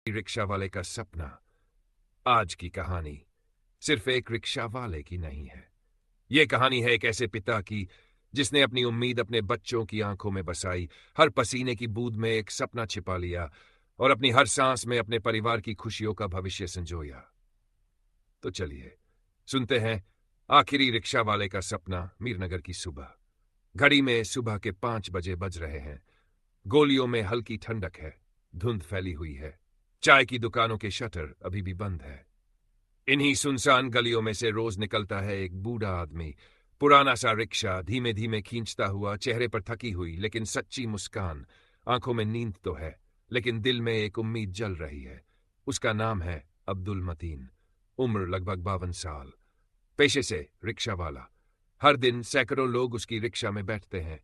Rickshaw वाले का सपना। आज की कहानी सिर्फ एक रिक्शा वाले की नहीं है। ये कहानी है एक ऐसे पिता की जिसने अपनी उम्मीद अपने बच्चों की आंखों में बसाई, हर पसीने की बूंद में एक सपना छिपा लिया और अपनी हर सांस में अपने परिवार की खुशियों का भविष्य संजोया। तो चलिए सुनते हैं आखिरी रिक्शा वाले का सपना। मीरनगर की सुबह। घड़ी में सुबह के 5 बजे बज रहे हैं। गोलियों में हल्की ठंडक है। धुंध फैली हुई है। चाय की दुकानों के शटर अभी भी बंद है। इन्हीं सुनसान गलियों में से रोज निकलता है एक बूढ़ा आदमी। पुराना सा रिक्शा धीमे धीमे खींचता हुआ, चेहरे पर थकी हुई लेकिन सच्ची मुस्कान। आंखों में नींद तो है लेकिन दिल में एक उम्मीद जल रही है। उसका नाम है अब्दुल मतीन। उम्र लगभग 52 साल। पेशे से रिक्शा वाला। हर दिन सैकड़ों लोग उसकी रिक्शा में बैठते हैं।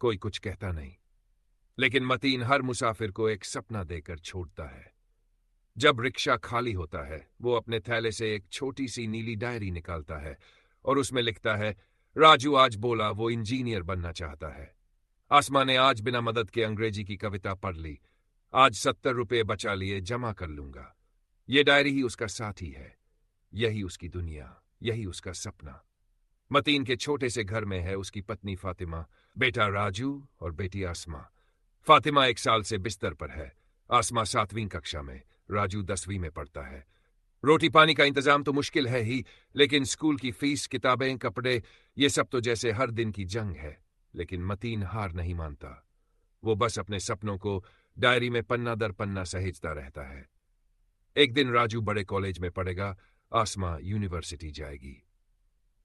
कोई कुछ कहता नहीं, लेकिन मतीन हर मुसाफिर को एक सपना देकर छोड़ता है। जब रिक्शा खाली होता है, वो अपने थैले से एक छोटी सी नीली डायरी निकालता है और उसमें लिखता है, राजू आज बोला वो इंजीनियर बनना चाहता है। आसमा ने आज बिना मदद के अंग्रेजी की कविता पढ़ ली। आज 70 रुपये बचा लिए, जमा कर लूंगा। ये डायरी ही उसका साथी है। यही उसकी दुनिया, यही उसका सपना। मतीन के छोटे से घर में है उसकी पत्नी फातिमा, बेटा राजू और बेटी आसमा। फातिमा 1 साल से बिस्तर पर है। आसमा 7वीं कक्षा में, राजू 10वीं में पढ़ता है। रोटी पानी का इंतजाम तो मुश्किल है ही, लेकिन स्कूल की फीस, किताबें, कपड़े, ये सब तो जैसे हर दिन की जंग है। लेकिन मतीन हार नहीं मानता। वो बस अपने सपनों को डायरी में पन्ना दर पन्ना सहेजता रहता है। एक दिन राजू बड़े कॉलेज में पढ़ेगा, आसमा यूनिवर्सिटी जाएगी।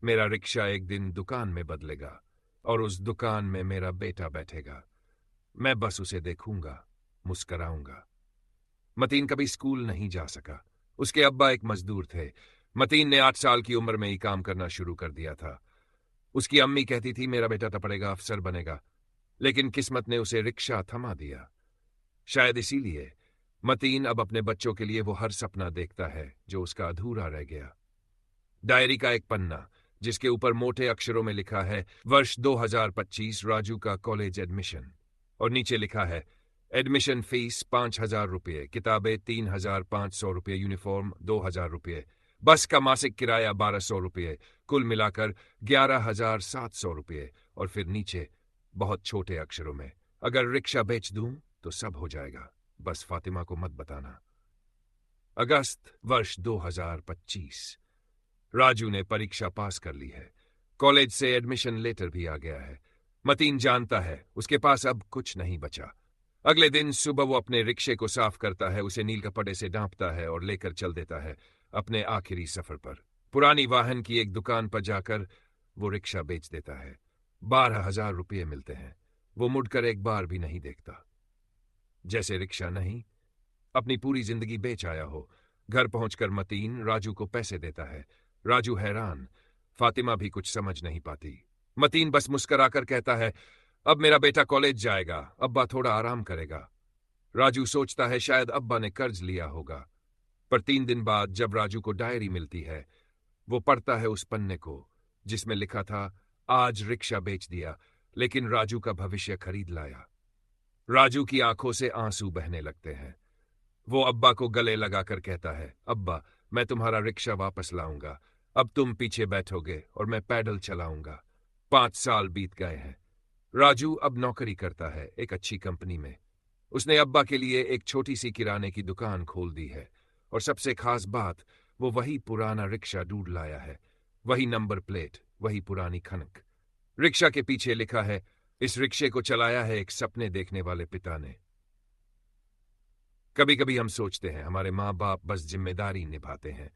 मेरा रिक्शा एक दिन दुकान में बदलेगा और उस दुकान में मेरा बेटा बैठेगा। मैं बस उसे देखूंगा, मुस्कराऊंगा। मतीन कभी स्कूल नहीं जा सका। उसके अब्बा एक मजदूर थे। मतीन ने 8 साल की उम्र में ही काम करना शुरू कर दिया था। उसकी अम्मी कहती थी मेरा बेटा तो पढ़ेगा, अफसर बनेगा, लेकिन किस्मत ने उसे रिक्शा थमा दिया। शायद इसीलिए मतीन अब अपने बच्चों के लिए वो हर सपना देखता है जो उसका अधूरा रह गया। डायरी का एक पन्ना जिसके ऊपर मोटे अक्षरों में लिखा है वर्ष 2025 राजू का कॉलेज एडमिशन, और नीचे लिखा है एडमिशन फीस 5,000 रुपये, किताबें 3,500 रुपये, यूनिफॉर्म 2,000 रुपये, बस का मासिक किराया 1,200 रुपये, कुल मिलाकर 11,700 रुपये। और फिर नीचे बहुत छोटे अक्षरों में, अगर रिक्शा बेच दूं तो सब हो जाएगा, बस फातिमा को मत बताना। अगस्त वर्ष 2025। राजू ने परीक्षा पास कर ली है। कॉलेज से एडमिशन लेटर भी आ गया है। मतीन जानता है उसके पास अब कुछ नहीं बचा। अगले दिन सुबह वो अपने रिक्शे को साफ करता है, उसे नील कपड़े से ढांपता है और लेकर चल देता है अपने आखिरी सफर पर। पुरानी वाहन की एक दुकान पर जाकर वो रिक्शा बेच देता है। 12,000 रुपये मिलते हैं। वो मुड़कर एक बार भी नहीं देखता। जैसे रिक्शा नहीं, अपनी पूरी जिंदगी बेच आया हो। घर पहुंचकर मतीन राजू को पैसे देता है। राजू हैरान, फातिमा भी कुछ समझ नहीं पाती। मतीन बस मुस्कराकर कहता है, अब मेरा बेटा कॉलेज जाएगा, अब्बा थोड़ा आराम करेगा। राजू सोचता है शायद अब्बा ने कर्ज लिया होगा। पर 3 दिन बाद जब राजू को डायरी मिलती है, वो पढ़ता है उस पन्ने को जिसमें लिखा था आज रिक्शा बेच दिया, लेकिन राजू का भविष्य खरीद लाया। राजू की आंखों से आंसू बहने लगते हैं। वो अब्बा को गले लगाकर कहता है, अब्बा मैं तुम्हारा रिक्शा वापस लाऊंगा। अब तुम पीछे बैठोगे और मैं पैडल चलाऊंगा। 5 साल बीत गए हैं। राजू अब नौकरी करता है एक अच्छी कंपनी में। उसने अब्बा के लिए एक छोटी सी किराने की दुकान खोल दी है, और सबसे खास बात, वो वही पुराना रिक्शा ढूंढ लाया है। वही नंबर प्लेट, वही पुरानी खनक। रिक्शा के पीछे लिखा है, इस रिक्शे को चलाया है एक सपने देखने वाले पिता ने। कभी कभी हम सोचते हैं हमारे माँ बाप बस जिम्मेदारी निभाते हैं,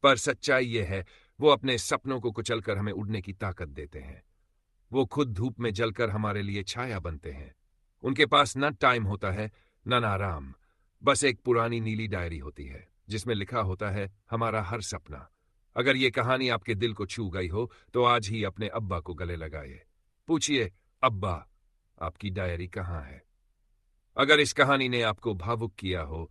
पर सच्चाई ये है वो अपने सपनों को कुचलकर हमें उड़ने की ताकत देते हैं। वो खुद धूप में जलकर हमारे लिए छाया बनते हैं। उनके पास न टाइम होता है न आराम, बस एक पुरानी नीली डायरी होती है जिसमें लिखा होता है हमारा हर सपना। अगर ये कहानी आपके दिल को छू गई हो तो आज ही अपने अब्बा को गले लगाइए। पूछिए, अब्बा आपकी डायरी कहाँ है? अगर इस कहानी ने आपको भावुक किया हो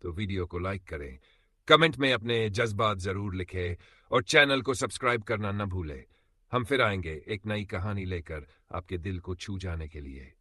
तो वीडियो को लाइक करें, कमेंट में अपने जज्बात जरूर लिखें और चैनल को सब्सक्राइब करना न भूलें। हम फिर आएंगे एक नई कहानी लेकर आपके दिल को छू जाने के लिए।